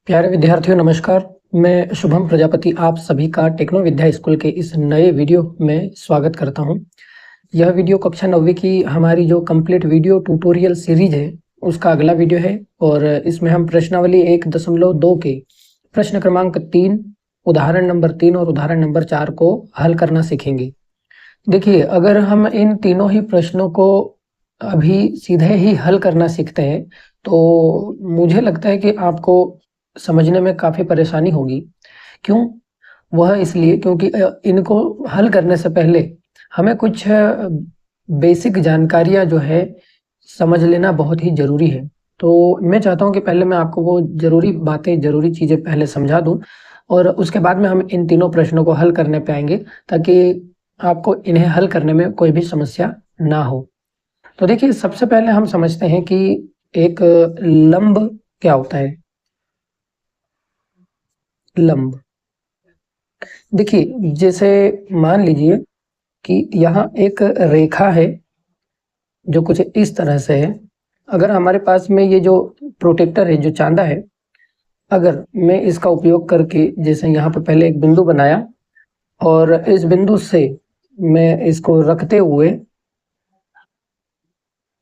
प्यारे विद्यार्थियों नमस्कार। मैं शुभम प्रजापति आप सभी का टेक्नो विद्या स्कूल के इस नए वीडियो में स्वागत करता हूं। यह वीडियो कक्षा 9वीं की हमारी जो कंप्लीट वीडियो ट्यूटोरियल सीरीज है उसका अगला वीडियो है और इसमें हम प्रश्नावली 1.2 के प्रश्न क्रमांक 3, उदाहरण नंबर 3 और उदाहरण नंबर 4 को हल करना सीखेंगे। देखिए, अगर हम इन तीनों ही प्रश्नों को अभी सीधे ही हल करना सीखते हैं तो मुझे लगता है कि आपको समझने में काफ़ी परेशानी होगी। क्यों? वह इसलिए क्योंकि इनको हल करने से पहले हमें कुछ बेसिक जानकारियाँ जो है समझ लेना बहुत ही ज़रूरी है। तो मैं चाहता हूँ कि पहले मैं आपको वो ज़रूरी बातें, ज़रूरी चीज़ें पहले समझा दूँ और उसके बाद में हम इन तीनों प्रश्नों को हल करने पे आएँगे ताकि आपको इन्हें हल करने में कोई भी समस्या ना हो। तो देखिए, सबसे पहले हम समझते हैं कि एक लंब क्या होता है। लंब, देखिए जैसे मान लीजिए कि यहाँ एक रेखा है जो कुछ इस तरह से है। अगर हमारे पास में ये जो प्रोटेक्टर है, जो चांदा है, अगर मैं इसका उपयोग करके जैसे यहाँ पे पहले एक बिंदु बनाया और इस बिंदु से मैं इसको रखते हुए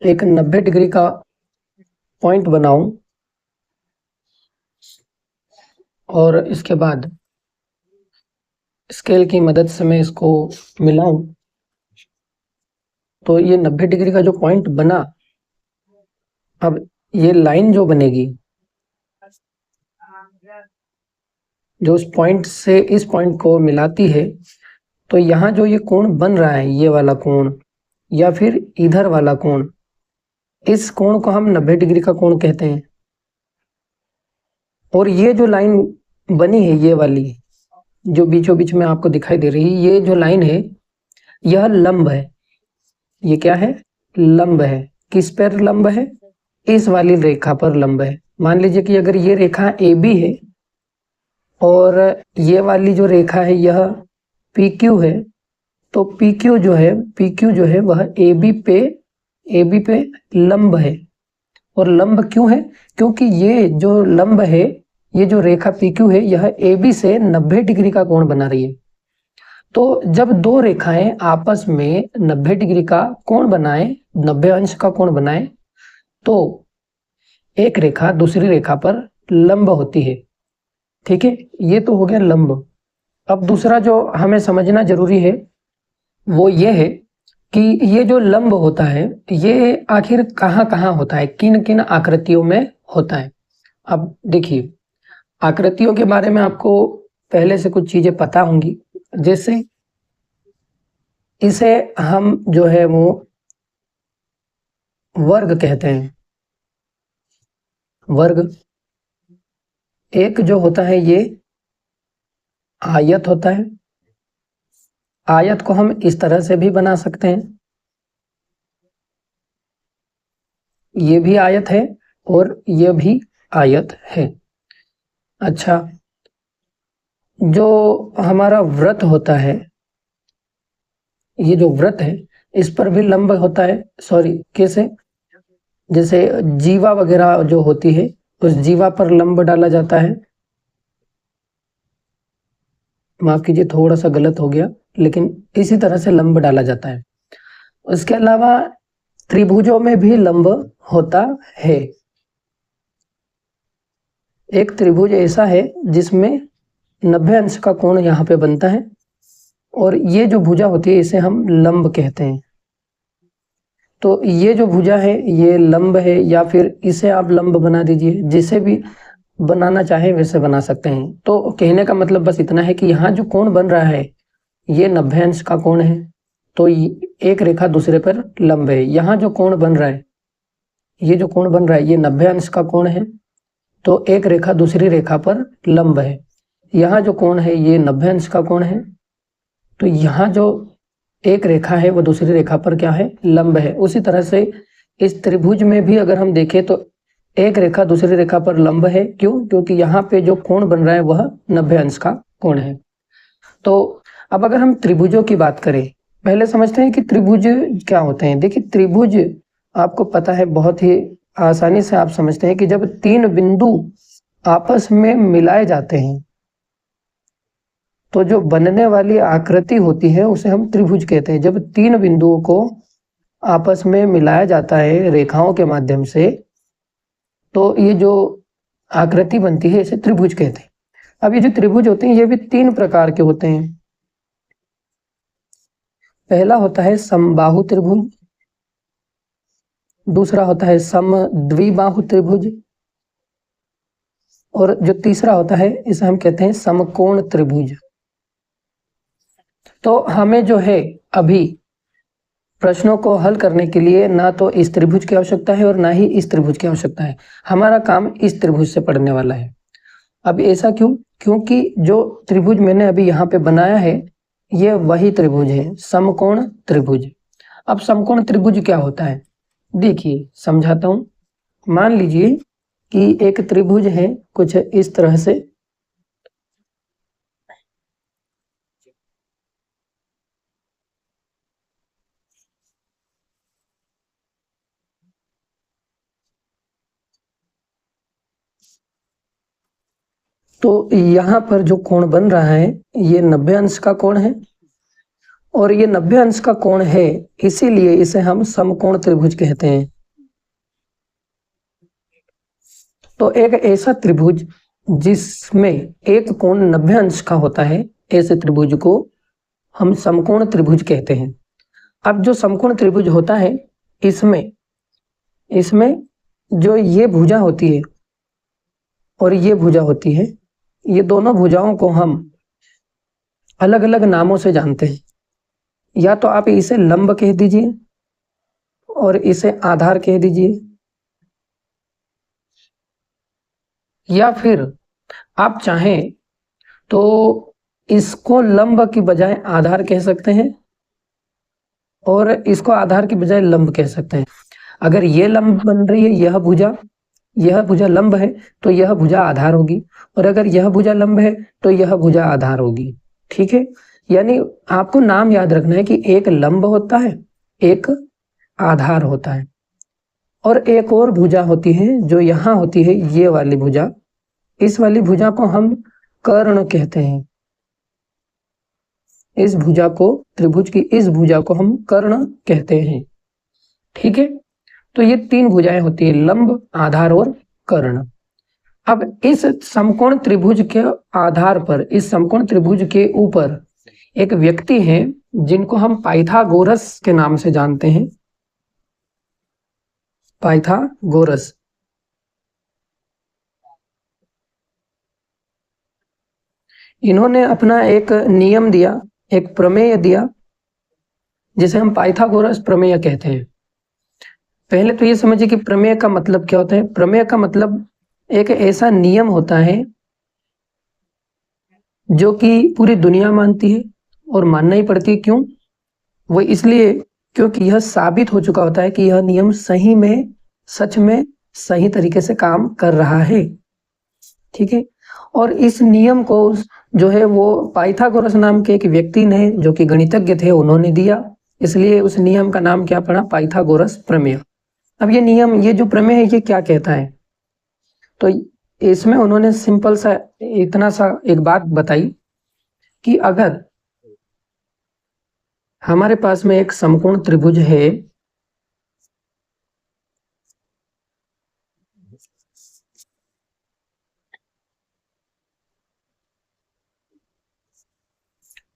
एक 90 डिग्री का पॉइंट बनाऊं और इसके बाद स्केल की मदद से मैं इसको मिलाऊं तो ये 90 डिग्री का जो पॉइंट बना, अब ये लाइन जो बनेगी जो उस पॉइंट से इस पॉइंट को मिलाती है, तो यहाँ जो ये कोण बन रहा है, ये वाला कोण या फिर इधर वाला कोण, इस कोण को हम 90 डिग्री का कोण कहते हैं। और ये जो लाइन बनी है, ये वाली जो बीचों बीच में आपको दिखाई दे रही है, ये जो लाइन है यह लंब है। ये क्या है? लंब है। किस पर लंब है? इस वाली रेखा पर लंब है। मान लीजिए कि अगर ये रेखा AB है और ये वाली जो रेखा है यह PQ है, तो PQ जो है वह AB पे लंब है। और लंब क्यों है? क्योंकि ये जो लंब है, ये जो रेखा PQ है, यह AB से 90 डिग्री का कोण बना रही है। तो जब दो रेखाएं आपस में 90 डिग्री का कोण बनाए, 90 अंश का कोण बनाए, तो एक रेखा दूसरी रेखा पर लंब होती है। ठीक है, ये तो हो गया लंब। अब दूसरा जो हमें समझना जरूरी है वो ये है कि ये जो लंब होता है ये आखिर कहाँ कहाँ होता है, किन किन आकृतियों में होता है। अब देखिए, आकृतियों के बारे में आपको पहले से कुछ चीजें पता होंगी। जैसे इसे हम जो है वो वर्ग कहते हैं। वर्ग। एक जो होता है ये आयत होता है। आयत को हम इस तरह से भी बना सकते हैं, ये भी आयत है और ये भी आयत है। अच्छा, जो हमारा वृत्त होता है, ये जो वृत्त है इस पर भी लंब होता है। सॉरी, कैसे? जैसे जीवा वगैरह जो होती है, उस जीवा पर लंब डाला जाता है। माफ कीजिए, थोड़ा सा गलत हो गया, लेकिन इसी तरह से लंब डाला जाता है। उसके अलावा त्रिभुजों में भी लंब होता है। एक त्रिभुज ऐसा है जिसमें 90 अंश का कोण यहाँ पे बनता है और ये जो भुजा होती है इसे हम लंब कहते हैं। तो ये जो भुजा है ये लंब है, या फिर इसे आप लंब बना दीजिए, जिसे भी बनाना चाहे वैसे बना सकते हैं। तो कहने का मतलब बस इतना है कि यहाँ जो कोण बन रहा है ये 90 अंश का कोण है, तो एक रेखा दूसरे पर लंब है। यहाँ जो कोण बन रहा है, ये जो कोण बन रहा है ये 90 अंश का कोण है, तो एक रेखा दूसरी रेखा पर लंब है। यहाँ जो कोण है ये 90 अंश का कोण है, तो यहाँ जो एक रेखा है वो दूसरी रेखा पर क्या है? लंब है। उसी तरह से इस त्रिभुज में भी अगर हम देखें तो एक रेखा दूसरी रेखा पर लंब है। क्यों? क्योंकि यहाँ पे जो कोण बन रहा है वह 90 अंश का कोण है। तो अब अगर हम त्रिभुजों की बात करें, पहले समझते हैं कि त्रिभुज क्या होते हैं। देखिए, त्रिभुज आपको पता है, बहुत ही आसानी से आप समझते हैं कि जब तीन बिंदु आपस में मिलाए जाते हैं तो जो बनने वाली आकृति होती है उसे हम त्रिभुज कहते हैं। जब तीन बिंदुओं को आपस में मिलाया जाता है रेखाओं के माध्यम से तो ये जो आकृति बनती है इसे त्रिभुज कहते हैं। अब ये जो त्रिभुज होते हैं ये भी तीन प्रकार के होते हैं। पहला होता है समबाहु त्रिभुज, दूसरा होता है समद्विबाहु त्रिभुज, और जो तीसरा होता है इसे हम कहते हैं समकोण त्रिभुज। तो हमें जो है अभी प्रश्नों को हल करने के लिए ना तो इस त्रिभुज की आवश्यकता है और ना ही इस त्रिभुज की आवश्यकता है। हमारा काम इस त्रिभुज से पढ़ने वाला है। अब ऐसा क्यों? क्योंकि जो त्रिभुज मैंने अभी यहाँ पे बनाया है ये वही त्रिभुज है, समकोण त्रिभुज। अब समकोण त्रिभुज क्या होता है देखिए समझाता हूँ। मान लीजिए कि एक त्रिभुज है कुछ इस तरह से, तो यहाँ पर जो कोण बन रहा है ये 90 अंश का कोण है और ये 90 अंश का कोण है इसीलिए इसे हम समकोण त्रिभुज कहते हैं। तो एक ऐसा त्रिभुज जिसमें एक कोण 90 अंश का होता है ऐसे त्रिभुज को हम समकोण त्रिभुज कहते हैं। अब जो समकोण त्रिभुज होता है इसमें जो ये भुजा होती है और ये भुजा होती है, ये दोनों भुजाओं को हम अलग अलग नामों से जानते हैं। या तो आप इसे लंब कह दीजिए और इसे आधार कह दीजिए, या फिर आप चाहें तो इसको लंब की बजाय आधार कह सकते हैं और इसको आधार की बजाय लंब कह सकते हैं। अगर ये लंब बन रही है यह भुजा लंब है तो यह भुजा आधार होगी, और अगर यह भुजा लंब है तो यह भुजा आधार होगी। ठीक है, यानी आपको नाम याद रखना है कि एक लंब होता है, एक आधार होता है, और एक और भुजा होती है जो यहाँ होती है, ये वाली भुजा। इस वाली भुजा को हम कर्ण कहते हैं। इस भुजा को, त्रिभुज की इस भुजा को हम कर्ण कहते हैं। ठीक है, तो ये तीन भुजाएं होती है, लंब, आधार और कर्ण। अब इस समकोण त्रिभुज के आधार पर, इस समकोण त्रिभुज के ऊपर एक व्यक्ति हैं जिनको हम पाइथागोरस के नाम से जानते हैं। पाइथागोरस। इन्होंने अपना एक नियम दिया, एक प्रमेय दिया जिसे हम पाइथागोरस प्रमेय कहते हैं। पहले तो ये समझिए कि प्रमेय का मतलब क्या होता है। प्रमेय का मतलब एक ऐसा नियम होता है जो कि पूरी दुनिया मानती है और मानना ही पड़ती है। क्यों? वो इसलिए क्योंकि यह साबित हो चुका होता है कि यह नियम सही में, सच में सही तरीके से काम कर रहा है। ठीक है, और इस नियम को जो है वो पाइथागोरस नाम के एक व्यक्ति ने, जो कि गणितज्ञ थे, उन्होंने दिया, इसलिए उस नियम का नाम क्या पड़ा? पाइथागोरस प्रमेय। अब ये नियम, ये जो प्रमेय है, ये क्या कहता है? तो इसमें उन्होंने सिंपल सा इतना सा एक बात बताई कि अगर हमारे पास में एक समकोण त्रिभुज है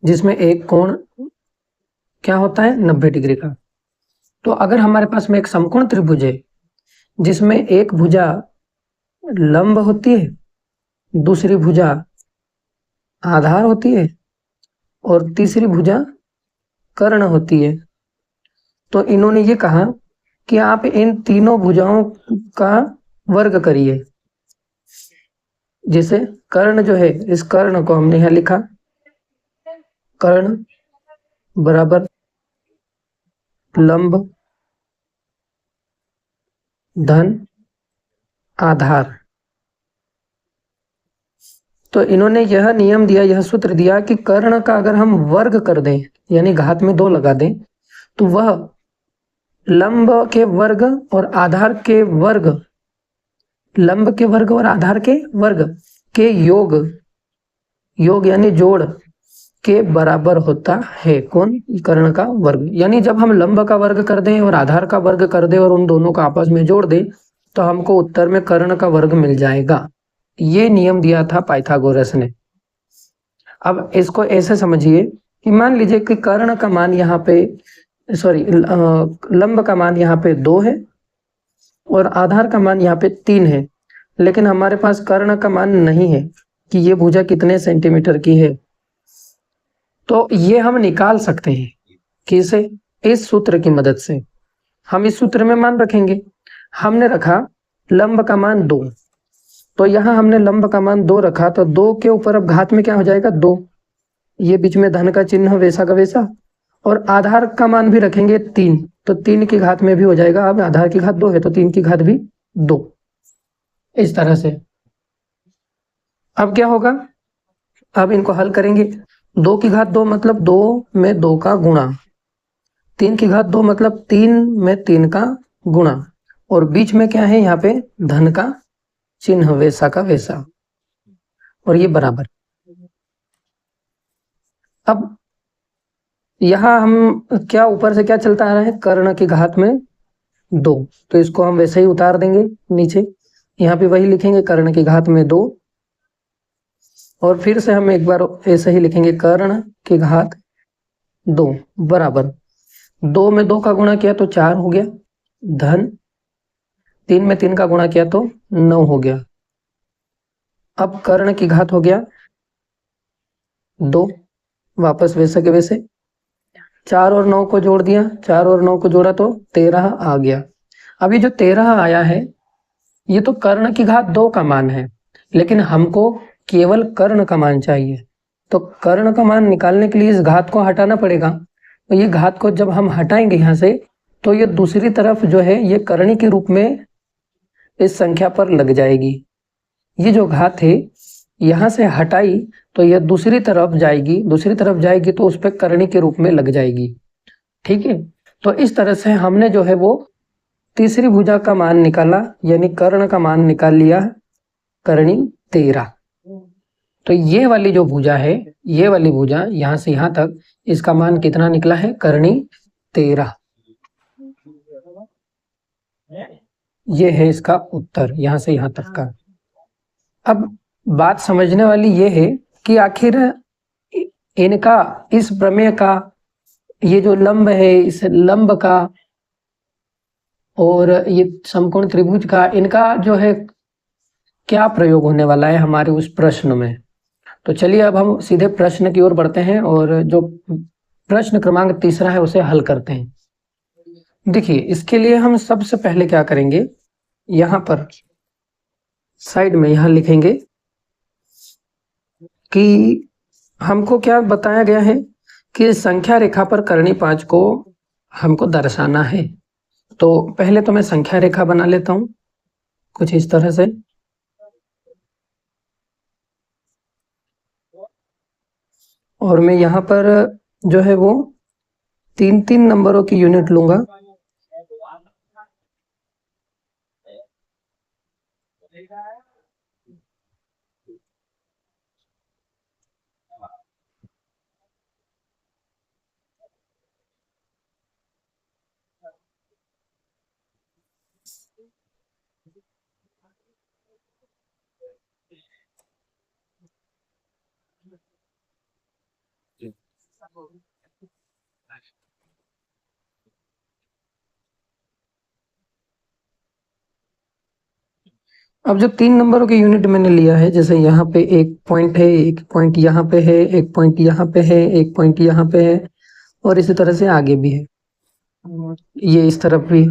जिसमें एक कोण क्या होता है? 90 डिग्री का। तो अगर हमारे पास में एक समकोण त्रिभुज है जिसमें एक भुजा लंब होती है, दूसरी भुजा आधार होती है और तीसरी भुजा कर्ण होती है, तो इन्होंने ये कहा कि आप इन तीनों भुजाओं का वर्ग करिए। जैसे कर्ण जो है, इस कर्ण को हमने यहां लिखा, कर्ण बराबर लंब धन आधार। तो इन्होंने यह नियम दिया, यह सूत्र दिया कि कर्ण का अगर हम वर्ग कर दें, यानी घात में 2 लगा दें, तो वह लंब के वर्ग और आधार के वर्ग लंब के वर्ग और आधार के वर्ग के योग यानी जोड़ के बराबर होता है। कौन? कर्ण का वर्ग। यानी जब हम लंब का वर्ग कर दें और आधार का वर्ग कर दें और उन दोनों को आपस में जोड़ दें तो हमको उत्तर में कर्ण का वर्ग मिल जाएगा। ये नियम दिया था पाइथागोरस ने। अब इसको ऐसे समझिए कि मान लीजिए कि कर्ण का मान यहाँ पे लंब का मान यहाँ पे 2 है और आधार का मान यहाँ पे 3 है, लेकिन हमारे पास कर्ण का मान नहीं है कि ये भुजा कितने सेंटीमीटर की है। तो ये हम निकाल सकते हैं। कैसे? इस सूत्र की मदद से। हम इस सूत्र में मान रखेंगे। हमने रखा लंब का मान 2, तो यहाँ हमने लंब का मान 2 रखा, तो 2 के ऊपर अब घात में क्या हो जाएगा? 2। ये बीच में धन का चिन्ह वैसा का वैसा, और आधार का मान भी रखेंगे 3, तो 3 की घात में भी हो जाएगा। अब आधार की घात 2 है तो 3 की घात भी 2। इस तरह से अब क्या होगा? अब इनको हल करेंगे। 2 की घात 2 मतलब 2 में 2 का गुणा, 3 की घात 2 मतलब 3 में 3 का गुणा, और बीच में क्या है? यहाँ पे धन का चिन्ह वैसा का वैसा, और ये बराबर। अब यहाँ हम क्या ऊपर से क्या चलता आ रहा है? कर्ण की घात में 2, तो इसको हम वैसे ही उतार देंगे नीचे। यहाँ पे वही लिखेंगे कर्ण की घात में 2, और फिर से हम एक बार ऐसे ही लिखेंगे कर्ण की घात 2 बराबर 2 में 2 का गुणा किया तो 4 हो गया, धन 3 में 3 का गुणा किया तो 9 हो गया। अब कर्ण की घात हो गया 2, वापस वैसे के वैसे। 4 और 9 को जोड़ दिया, 4 और 9 को जोड़ा तो 13 आ गया। अभी जो 13 आया है ये तो कर्ण की घात 2 का मान है, लेकिन हमको केवल कर्ण का मान चाहिए। तो कर्ण का मान निकालने के लिए इस घात को हटाना पड़ेगा। तो ये घात को जब हम हटाएंगे यहाँ से, तो ये दूसरी तरफ जो है ये करणी के रूप में इस संख्या पर लग जाएगी। ये जो घात है यहाँ से हटाई तो यह दूसरी तरफ जाएगी तो उस पर करणी के रूप में लग जाएगी। ठीक है, तो इस तरह से हमने जो है वो तीसरी भुजा का मान निकाला, यानी कर्ण का मान निकाल लिया, करणी 13। तो ये वाली जो भुजा है, ये वाली भुजा यहाँ से यहाँ तक, इसका मान कितना निकला है? करणी 13। ये है इसका उत्तर यहाँ से यहाँ तक का। अब बात समझने वाली ये है कि आखिर इनका, इस प्रमेय का, ये जो लंब है इस लंब का और ये समकोण त्रिभुज का, इनका जो है क्या प्रयोग होने वाला है हमारे उस प्रश्न में। तो चलिए अब हम सीधे प्रश्न की ओर बढ़ते हैं और जो प्रश्न क्रमांक 3 है उसे हल करते हैं। देखिए, इसके लिए हम सबसे पहले क्या करेंगे, यहाँ पर साइड में यहाँ लिखेंगे कि हमको क्या बताया गया है कि संख्या रेखा पर करणी 5 को हमको दर्शाना है। तो पहले तो मैं संख्या रेखा बना लेता हूँ कुछ इस तरह से, और मैं यहाँ पर जो है वो 3-3 नंबरों की यूनिट लूंगा। अब जो 3 नंबरों की यूनिट मैंने लिया है, जैसे यहाँ पे एक पॉइंट है, एक पॉइंट यहाँ पे है, एक पॉइंट यहाँ पे है, एक पॉइंट यहाँ पे है, और इसी तरह से आगे भी है, ये इस तरफ भी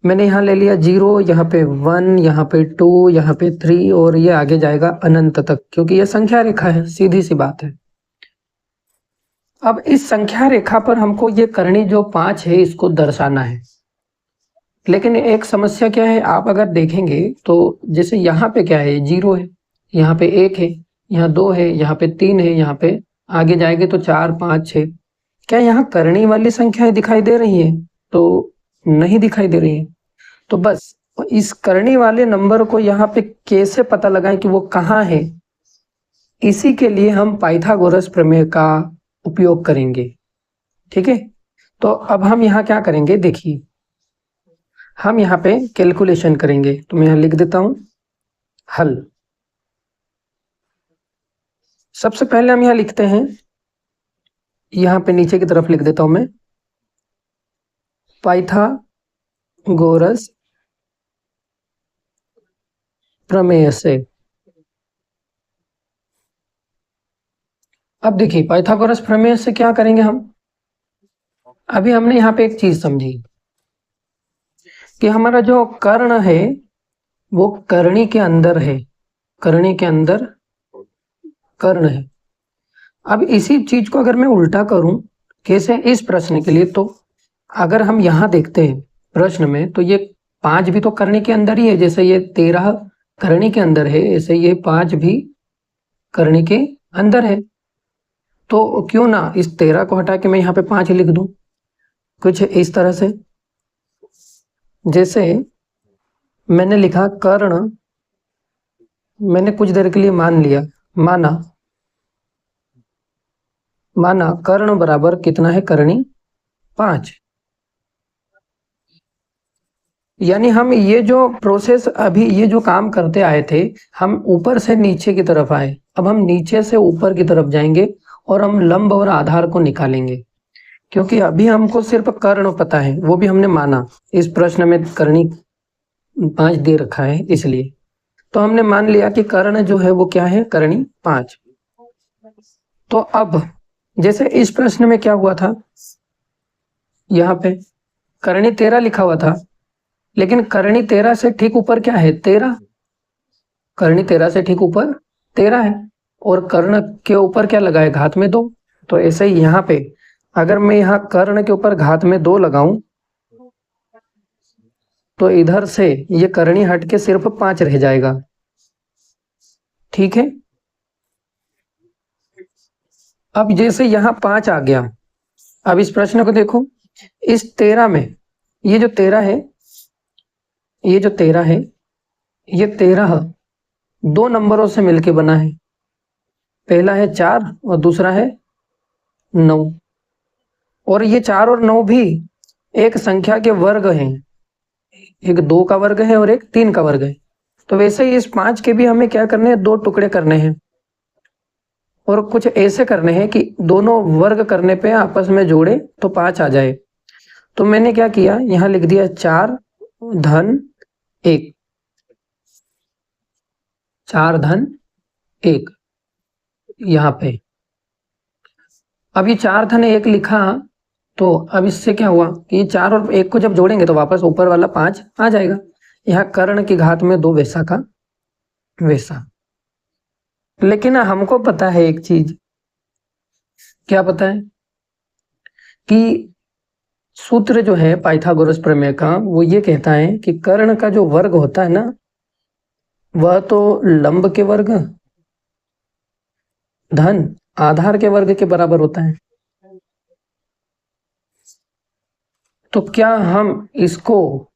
मैंने यहाँ ले लिया 0, यहाँ पे 1, यहाँ पे 2, यहाँ पे 3, और ये आगे जाएगा अनंत तक, क्योंकि ये संख्या रेखा है, सीधी सी बात है। अब इस संख्या रेखा पर हमको ये करणी जो 5 है इसको दर्शाना है, लेकिन एक समस्या क्या है, आप अगर देखेंगे तो जैसे यहाँ पे क्या है, 0 है, यहाँ पे 1 है, यहाँ 2 है, यहाँ पे 3 है, यहाँ पे आगे जाएंगे तो 4, 5, 6। क्या यहाँ करणी वाली संख्याएं दिखाई दे रही है? तो नहीं दिखाई दे रही है। तो बस और इस करनी वाले नंबर को यहाँ पे कैसे पता लगाएं कि वो कहाँ है, इसी के लिए हम पाइथागोरस प्रमेय का उपयोग करेंगे। ठीक है, तो अब हम यहाँ क्या करेंगे, देखिए हम यहाँ पे कैलकुलेशन करेंगे। तो मैं यहाँ लिख देता हूँ हल। सबसे पहले हम यहाँ लिखते हैं, यहाँ पे नीचे की तरफ लिख देता हूं मैं, पाइथागोरस प्रमेय से। अब देखिए पाइथागोरस प्रमेय से क्या करेंगे हम, अभी हमने यहाँ पे एक चीज समझी कि हमारा जो कर्ण है वो करणी के अंदर है, करणी के अंदर कर्ण है। अब इसी चीज को अगर मैं उल्टा करूं, कैसे, इस प्रश्न के लिए, तो अगर हम यहाँ देखते हैं प्रश्न में, तो ये 5 भी तो करणी के अंदर ही है। जैसे ये 13 करणी के अंदर है, ऐसे ये 5 भी करणी के अंदर है। तो क्यों ना इस 13 को हटा के मैं यहाँ पे 5 लिख दूं, कुछ इस तरह से। जैसे मैंने लिखा कर्ण, मैंने कुछ देर के लिए मान लिया, माना कर्ण बराबर कितना है, करणी 5। यानी हम ये जो प्रोसेस, अभी ये जो काम करते आए थे, हम ऊपर से नीचे की तरफ आए, अब हम नीचे से ऊपर की तरफ जाएंगे और हम लंब और आधार को निकालेंगे। क्योंकि अभी हमको सिर्फ कर्ण पता है, वो भी हमने माना, इस प्रश्न में करणी 5 दे रखा है इसलिए। तो हमने मान लिया कि कर्ण जो है वो क्या है, करणी 5। तो अब जैसे इस प्रश्न में क्या हुआ था, यहाँ पे करणी 13 लिखा हुआ था, लेकिन करणी 13 से ठीक ऊपर क्या है, 13। करणी 13 से ठीक ऊपर 13 है, और कर्ण के ऊपर क्या लगा है, घात में 2। तो ऐसे ही यहाँ पे अगर मैं यहाँ कर्ण के ऊपर घात में 2 लगाऊं, तो इधर से ये करणी हट के सिर्फ 5 रह जाएगा। ठीक है, अब जैसे यहाँ 5 आ गया, अब इस प्रश्न को देखो, इस 13 में ये जो 13 है, ये जो 13 है, ये 13 2 नंबरों से मिलके बना है। पहला है 4 और दूसरा है 9। और ये 4 और 9 भी एक संख्या के वर्ग हैं, एक 2 का वर्ग है और एक 3 का वर्ग है। तो वैसे ही इस 5 के भी हमें क्या करने हैं, 2 टुकड़े करने हैं, और कुछ ऐसे करने हैं कि दोनों वर्ग करने पे आपस में जोड़े तो 5 आ जाए। तो मैंने क्या किया, यहाँ लिख दिया 4 धन 1, 4 धन 1 यहाँ पे। अब ये 4 धन 1 लिखा, तो अब इससे क्या हुआ कि ये 4 और 1 को जब जोड़ेंगे तो वापस ऊपर वाला 5 आ जाएगा। यहाँ कर्ण की घात में 2 वैसा का वैसा। लेकिन हमको पता है एक चीज, क्या पता है, कि सूत्र जो है पाइथागोरस प्रमेय का, वो ये कहता है कि कर्ण का जो वर्ग होता है ना, वह तो लंब के वर्ग धन आधार के वर्ग के बराबर होता है। तो क्या हम इसको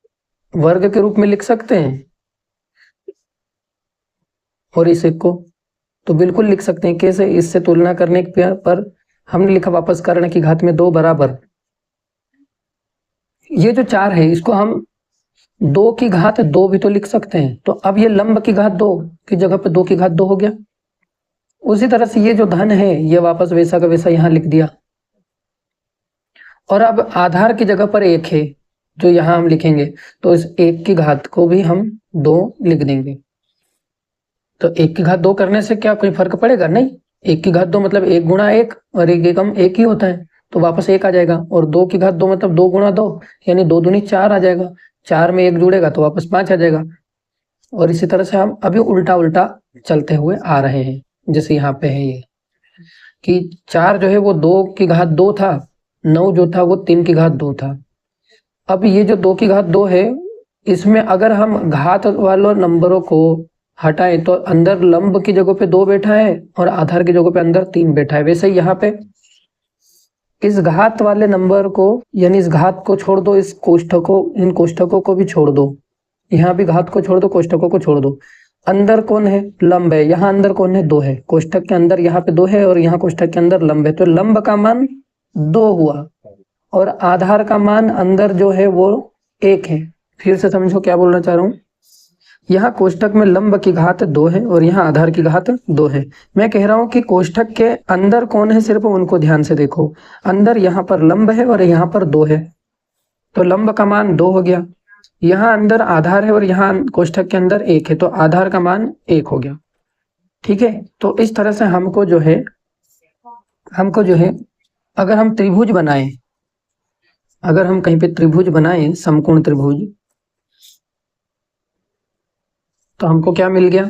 वर्ग के रूप में लिख सकते हैं, और इस एक को तो बिल्कुल लिख सकते हैं। कैसे, इससे तुलना करने पर हमने लिखा वापस कर्ण की घात में 2 बराबर, ये जो 4 है इसको हम 2 की घात 2 भी तो लिख सकते हैं। तो अब ये लंब की घात 2 की जगह पे 2 की घात 2 हो गया। उसी तरह से ये जो धन है ये वापस वैसा का वैसा यहाँ लिख दिया। और अब आधार की जगह पर 1 है जो यहाँ हम लिखेंगे, तो इस 1 की घात को भी हम 2 लिख देंगे। तो 1 की घात 2 करने से क्या कोई फर्क पड़ेगा, नहीं। 1 की घात 2 मतलब 1 गुणा 1, और 1 एकम 1 ही होता है, तो वापस 1 आ जाएगा। और 2 की घात 2 मतलब 2 गुणा 2, यानी 2 दूनी 4 आ जाएगा। 4 में 1 जुड़ेगा तो वापस 5 आ जाएगा। और इसी तरह से हम अभी उल्टा उल्टा चलते हुए आ रहे हैं। जैसे यहाँ पे है ये कि 4 जो है वो 2 की घात 2 था, 9 जो था वो 3 की घात 2 था। अब ये जो 2 की घात 2 है, इसमें अगर हम घात वालों नंबरों को हटाएं तो अंदर लंब की जगह पे 2 बैठा है और आधार की जगह पे अंदर 3 बैठा है। वैसे ही यहाँ पे इस घात वाले नंबर को, यानी इस घात को छोड़ दो, इस कोष्ठकों, इन कोष्ठकों को भी छोड़ दो, यहाँ भी घात को छोड़ दो, कोष्टकों को छोड़ दो। अंदर कौन है? लंब है। यहाँ अंदर कौन है? 2 है। कोष्टक के अंदर यहाँ पे 2 है और यहाँ कोष्टक के अंदर लंब है, तो लंब का मान 2 हुआ और आधार का मान अंदर जो है वो 1 है। फिर से समझो क्या बोलना चाह रहा हूँ। यहाँ कोष्टक में लंब की घात 2 है और यहाँ आधार की घात 2 है। मैं कह रहा हूँ कि कोष्टक के अंदर कौन है, सिर्फ उनको ध्यान से देखो। अंदर यहाँ पर लंब है और यहाँ पर 2 है, तो लंब का मान 2 हो गया। यहाँ अंदर आधार है और यहाँ कोष्टक के अंदर 1 है, तो आधार का मान 1 हो गया। ठीक है, तो इस तरह से हमको जो है अगर हम त्रिभुज बनाएं, अगर हम कहीं पे त्रिभुज बनाएं, समकोण त्रिभुज, तो हमको क्या मिल गया?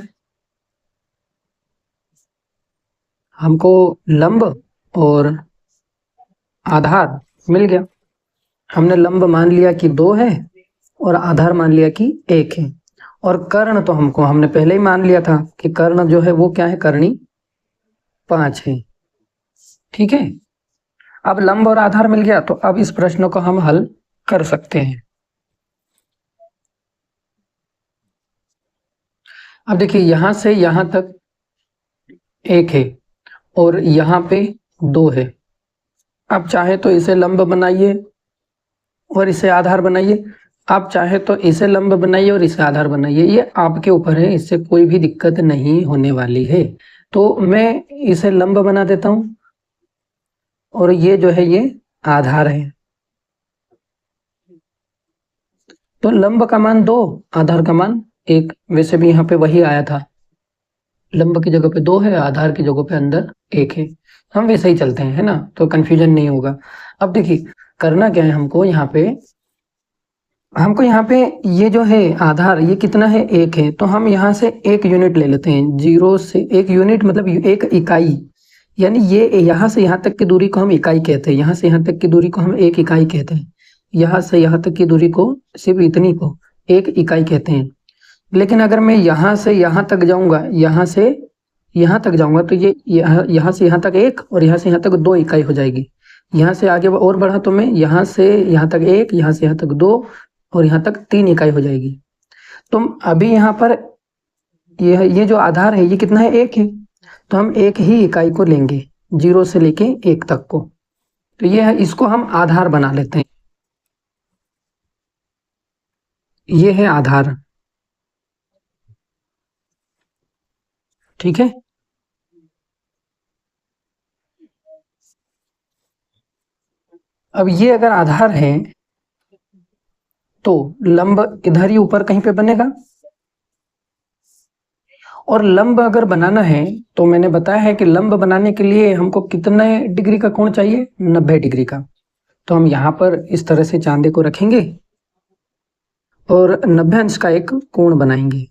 हमको लंब और आधार मिल गया। हमने लंब मान लिया कि 2 है और आधार मान लिया कि 1 है। और कर्ण तो हमने पहले ही मान लिया था कि कर्ण जो है वो क्या है? कर्णी 5 है। ठीक है, अब लंब और आधार मिल गया, तो अब इस प्रश्न को हम हल कर सकते हैं। अब देखिए, यहां से यहां तक 1 है और यहाँ पे 2 है। आप चाहे तो इसे लंब बनाइए और इसे आधार बनाइए, आप चाहे तो इसे लंब बनाइए और इसे आधार बनाइए, ये आपके ऊपर है, इससे कोई भी दिक्कत नहीं होने वाली है। तो मैं इसे लंब बना देता हूं और ये जो है ये आधार है। तो लंब का मान 2, आधार का मान 1। वैसे भी यहाँ पे वही आया था, लंब की जगह पे 2 है, आधार की जगह पे अंदर 1 है। हम वैसे ही चलते हैं, है ना, तो कंफ्यूजन नहीं होगा। अब देखिए करना क्या है, हमको यहाँ पे ये जो है आधार, ये कितना है? 1 है। तो हम यहाँ से 1 यूनिट ले लेते हैं। 0 से 1 यूनिट मतलब 1 इकाई, यानी ये यहाँ से यहाँ तक की दूरी को हम इकाई कहते हैं। यहाँ से यहाँ तक की दूरी को हम 1 इकाई कहते हैं। यहाँ से यहाँ तक की दूरी को, सिर्फ इतनी को 1 इकाई कहते हैं। लेकिन अगर मैं यहाँ से यहाँ तक जाऊंगा, यहाँ से यहाँ तक जाऊंगा, तो ये यहाँ से यहाँ तक 1 और यहाँ से यहाँ तक 2 इकाई हो जाएगी। यहाँ से आगे और बढ़ा तो मैं यहाँ से यहाँ तक 1, यहाँ से यहाँ तक 2 और यहाँ तक 3 इकाई हो जाएगी। तो अभी यहाँ पर ये जो आधार है ये कितना है? 1 है। तो हम 1 ही इकाई को लेंगे, 0 से लेके 1 तक को। तो ये है, इसको हम आधार बना लेते हैं। ये है आधार। ठीक है, अब ये अगर आधार है तो लंब इधर ही ऊपर कहीं पे बनेगा। और लंब अगर बनाना है तो मैंने बताया है कि लंब बनाने के लिए हमको कितने डिग्री का कोण चाहिए? 90 डिग्री का। तो हम यहाँ पर इस तरह से चांदे को रखेंगे और 90 अंश का एक कोण बनाएंगे।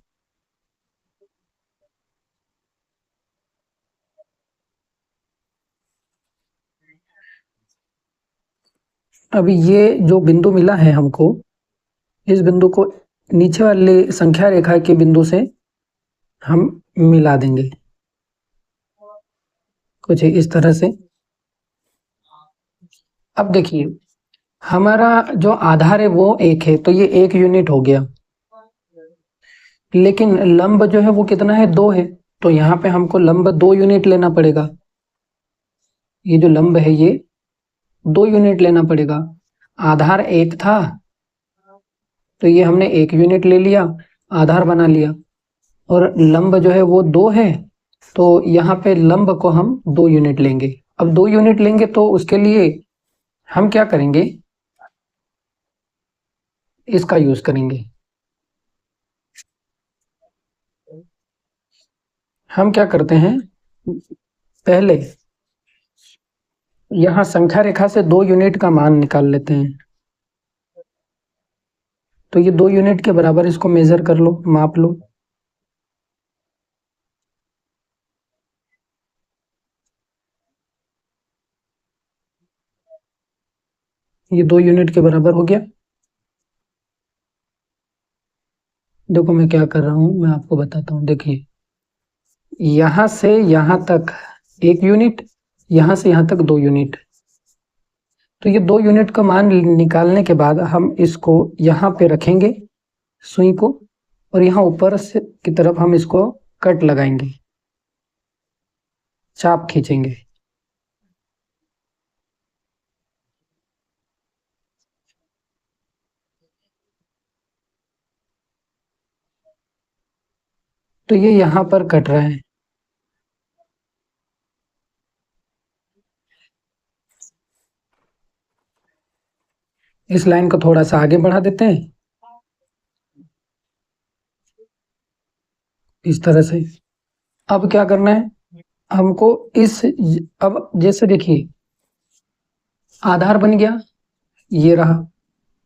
अब ये जो बिंदु मिला है हमको, इस बिंदु को नीचे वाले संख्या रेखा के बिंदु से हम मिला देंगे कुछ इस तरह से। अब देखिए हमारा जो आधार है वो 1 है, तो ये 1 यूनिट हो गया। लेकिन लंब जो है वो कितना है? 2 है। तो यहाँ पे हमको लंब 2 यूनिट लेना पड़ेगा। ये जो लंब है ये 2 यूनिट लेना पड़ेगा। आधार 1 था तो ये हमने 1 यूनिट ले लिया, आधार बना लिया। और लंब जो है वो 2 है, तो यहाँ पे लंब को हम 2 यूनिट लेंगे। अब 2 यूनिट लेंगे तो उसके लिए हम क्या करेंगे? इसका यूज करेंगे। हम क्या करते हैं, पहले यहाँ संख्या रेखा से 2 यूनिट का मान निकाल लेते हैं। तो ये 2 यूनिट के बराबर इसको मेजर कर लो, माप लो। ये 2 यूनिट के बराबर हो गया। देखो मैं क्या कर रहा हूं, मैं आपको बताता हूं। देखिए यहां से यहां तक 1 यूनिट, यहां से यहां तक 2 यूनिट। तो ये 2 यूनिट का मान निकालने के बाद हम इसको यहाँ पे रखेंगे सुई को, और यहाँ ऊपर से की तरफ हम इसको कट लगाएंगे, चाप खींचेंगे। तो ये यहाँ पर कट रहा है। इस लाइन को थोड़ा सा आगे बढ़ा देते हैं, इस तरह से। अब क्या करना है हमको, अब जैसे देखिए, आधार बन गया, ये रहा,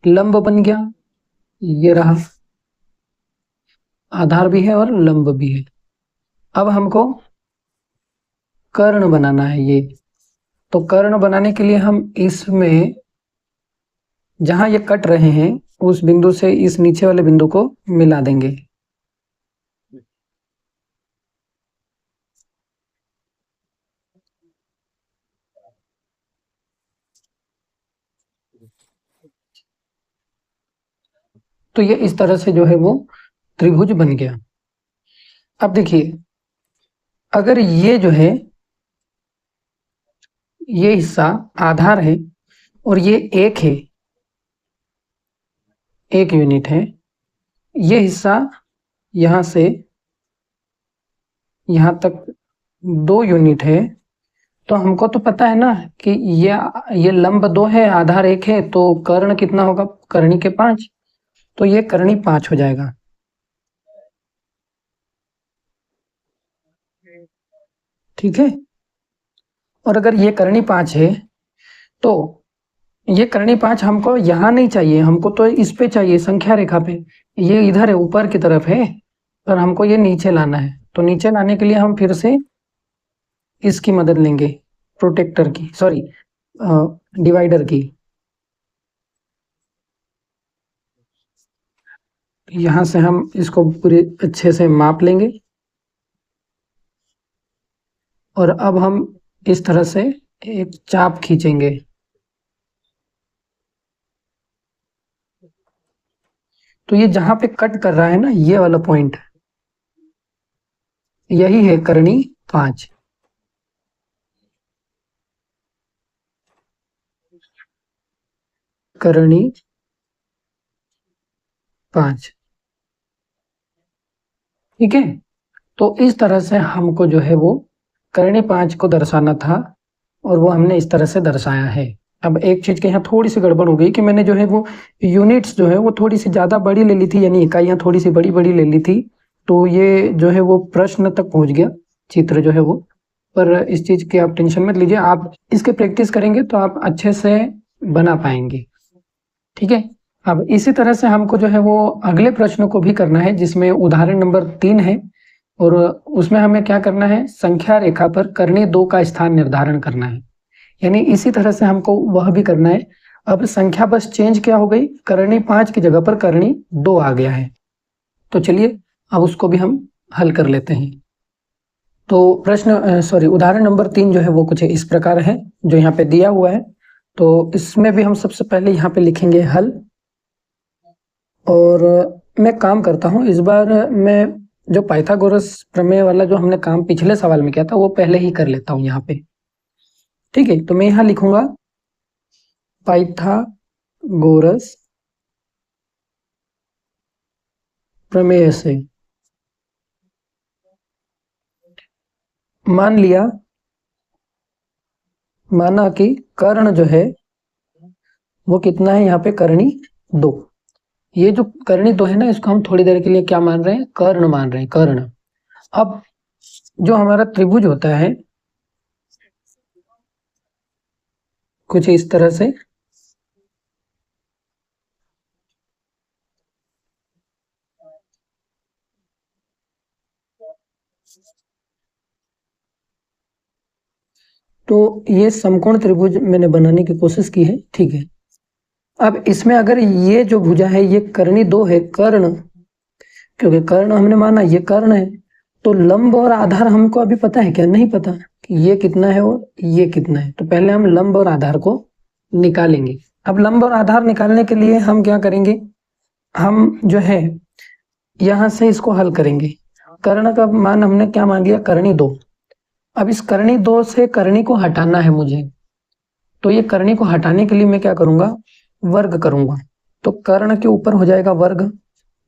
लंब बन गया, ये रहा, आधार भी है और लंब भी है। अब हमको कर्ण बनाना है ये। तो कर्ण बनाने के लिए हम इसमें जहां ये कट रहे हैं उस बिंदु से इस नीचे वाले बिंदु को मिला देंगे। तो ये इस तरह से जो है वो त्रिभुज बन गया। अब देखिए, अगर ये जो है, ये हिस्सा आधार है और ये एक है, एक यूनिट है, ये हिस्सा यहां से यहां तक 2 यूनिट है, तो हमको तो पता है ना कि ये लंब 2 है, आधार 1 है, तो कर्ण कितना होगा, कर्णी के 5, तो ये कर्णी 5 हो जाएगा। ठीक है। और अगर ये कर्णी 5 है तो ये कर्णी 5 हमको यहां नहीं चाहिए, हमको तो इस पे चाहिए, संख्या रेखा पे। ये इधर है, ऊपर की तरफ है, पर हमको ये नीचे लाना है। तो नीचे लाने के लिए हम फिर से इसकी मदद लेंगे, प्रोटेक्टर की, सॉरी, डिवाइडर की। यहां से हम इसको पूरे अच्छे से माप लेंगे, और अब हम इस तरह से एक चाप खींचेंगे। तो ये जहां पे कट कर रहा है ना, ये वाला पॉइंट, यही है कर्णी 5। कर्णी 5, ठीक है। तो इस तरह से हमको जो है वो कर्णी 5 को दर्शाना था, और वो हमने इस तरह से दर्शाया है। अब एक चीज के यहाँ थोड़ी सी गड़बड़ हो गई कि मैंने जो है वो यूनिट्स जो है वो थोड़ी सी ज्यादा बड़ी ले ली थी, यानी इकाइयां थोड़ी सी बड़ी बड़ी ले ली थी, तो ये जो है वो प्रश्न तक पहुंच गया, चित्र जो है वो। पर इस चीज की आप टेंशन मत लीजिए, आप इसके प्रैक्टिस करेंगे तो आप अच्छे से बना पाएंगे। ठीक है। अब इसी तरह से हमको जो है वो अगले प्रश्न को भी करना है, जिसमें उदाहरण नंबर 3 है, और उसमें हमें क्या करना है, संख्या रेखा पर कर्णी 2 का स्थान निर्धारण करना है। यानी इसी तरह से हमको वह भी करना है। अब संख्या बस चेंज क्या हो गई, कर्णी 5 की जगह पर कर्णी 2 आ गया है। तो चलिए अब उसको भी हम हल कर लेते हैं। तो उदाहरण नंबर 3 जो है वो कुछ इस प्रकार है, जो यहाँ पे दिया हुआ है। तो इसमें भी हम सबसे पहले यहाँ पे लिखेंगे हल, और मैं काम करता हूँ इस बार, मैं जो पाइथागोरस प्रमेय वाला जो हमने काम पिछले सवाल में किया था वो पहले ही कर लेता हूँ यहाँ पे। ठीक है। तो मैं यहाँ लिखूंगा पाइथागोरस प्रमेय से माना कि कर्ण जो है वो कितना है, यहाँ पे कर्णी 2। ये जो कर्णी 2 है ना, इसको हम थोड़ी देर के लिए क्या मान रहे हैं, कर्ण मान रहे हैं, कर्ण। अब जो हमारा त्रिभुज होता है कुछ इस तरह से, तो ये समकोण त्रिभुज मैंने बनाने की कोशिश की है। ठीक है। अब इसमें अगर ये जो भुजा है ये कर्णी 2 है, कर्ण, क्योंकि कर्ण हमने माना ये कर्ण है, तो लंब और आधार हमको अभी पता है क्या, नहीं पता कि ये कितना है और ये कितना है। तो पहले हम लंब और आधार को निकालेंगे। अब लंब और आधार निकालने के लिए हम क्या करेंगे, हम जो है यहां से इसको हल करेंगे। कर्ण का मान हमने क्या मान लिया, करणी 2। अब इस करणी 2 से करणी को हटाना है मुझे, तो ये करणी को हटाने के लिए मैं क्या करूंगा, वर्ग करूंगा। तो कर्ण के ऊपर हो जाएगा वर्ग,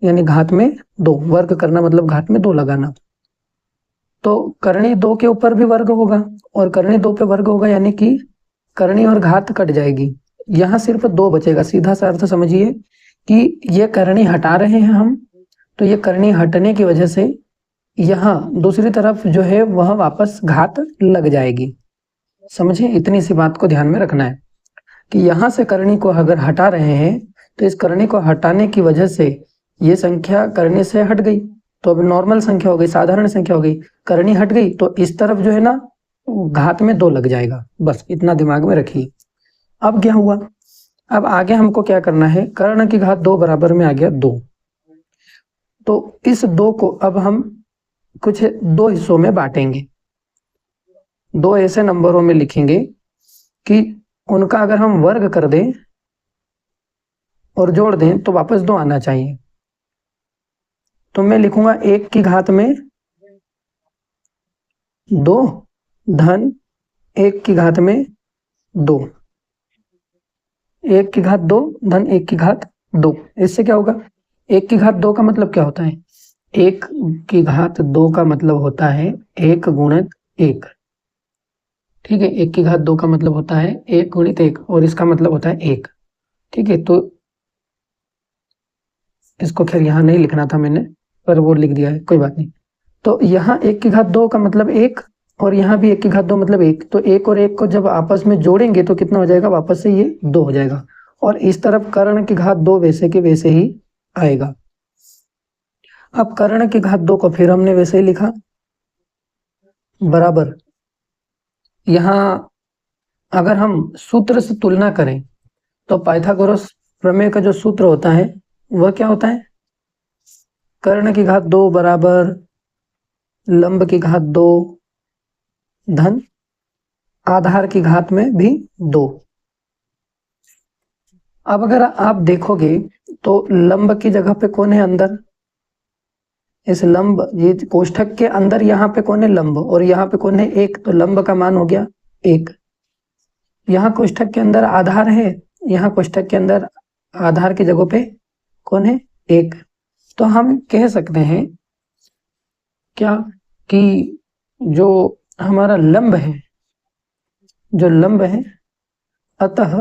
यानी घात में 2। वर्ग करना मतलब घात में 2 लगाना। तो करणी 2 के ऊपर भी वर्ग होगा और करणी 2 पे वर्ग होगा, यानी कि करणी और घात कट जाएगी। यहाँ सिर्फ 2 बचेगा। सीधा सा अर्थ समझिए कि ये करणी हटा रहे हैं हम, तो ये करणी हटने की वजह से यहाँ दूसरी तरफ जो है वह वापस घात लग जाएगी। समझे, इतनी सी बात को ध्यान में रखना है कि यहाँ से करणी को अगर हटा रहे हैं तो इस करणी को हटाने की वजह से ये संख्या करणी से हट गई, तो अब नॉर्मल संख्या हो गई, साधारण संख्या हो गई। करणी हट गई तो इस तरफ जो है ना घात में 2 लग जाएगा। बस इतना दिमाग में रखिए। अब क्या हुआ, अब आगे हमको क्या करना है, कर्ण की घात 2 बराबर में आ गया 2। तो इस 2 को अब हम कुछ 2 हिस्सों में बांटेंगे। 2 ऐसे नंबरों में लिखेंगे कि उनका अगर हम वर्ग कर दें और जोड़ दें तो वापस 2 आना चाहिए। तो मैं लिखूंगा 1 की घात में 2 धन 1 की घात में 2। 1 की घात 2 धन 1 की घात 2। इससे क्या होगा, 1 की घात 2 का मतलब क्या होता है, 1 की घात 2 का मतलब होता है 1 गुणित 1। ठीक है, 1 की घात 2 का मतलब होता है 1 गुणित 1 और इसका मतलब होता है 1। ठीक है, तो इसको खैर यहाँ नहीं लिखना था मैंने, पर वो लिख दिया है, कोई बात नहीं। तो यहाँ 1 की घात 2 का मतलब 1 और यहाँ भी 1 की घात 2 मतलब 1। तो 1 और 1 को जब आपस में जोड़ेंगे तो कितना हो जाएगा, वापस से ये 2 हो जाएगा। और इस तरफ कर्ण की घात 2 वैसे के वैसे ही आएगा। अब कर्ण की घात 2 को फिर हमने वैसे ही लिखा बराबर। यहाँ अगर हम सूत्र से तुलना करें तो पाइथागोरस प्रमेय का जो सूत्र होता है वह क्या होता है, कर्ण की घात 2 बराबर लंब की घात 2 धन आधार की घात में भी 2। अब अगर आप देखोगे तो लंब की जगह पे कौन है अंदर, इस लंब ये कोष्ठक के अंदर यहाँ पे कौन है, लंब, और यहाँ पे कौन है, 1। तो लंब का मान हो गया 1। यहाँ कोष्ठक के अंदर आधार है, यहाँ कोष्ठक के अंदर आधार की जगह पे कौन है, 1। तो हम कह सकते हैं क्या कि जो हमारा लंब है, जो लंब है, अतः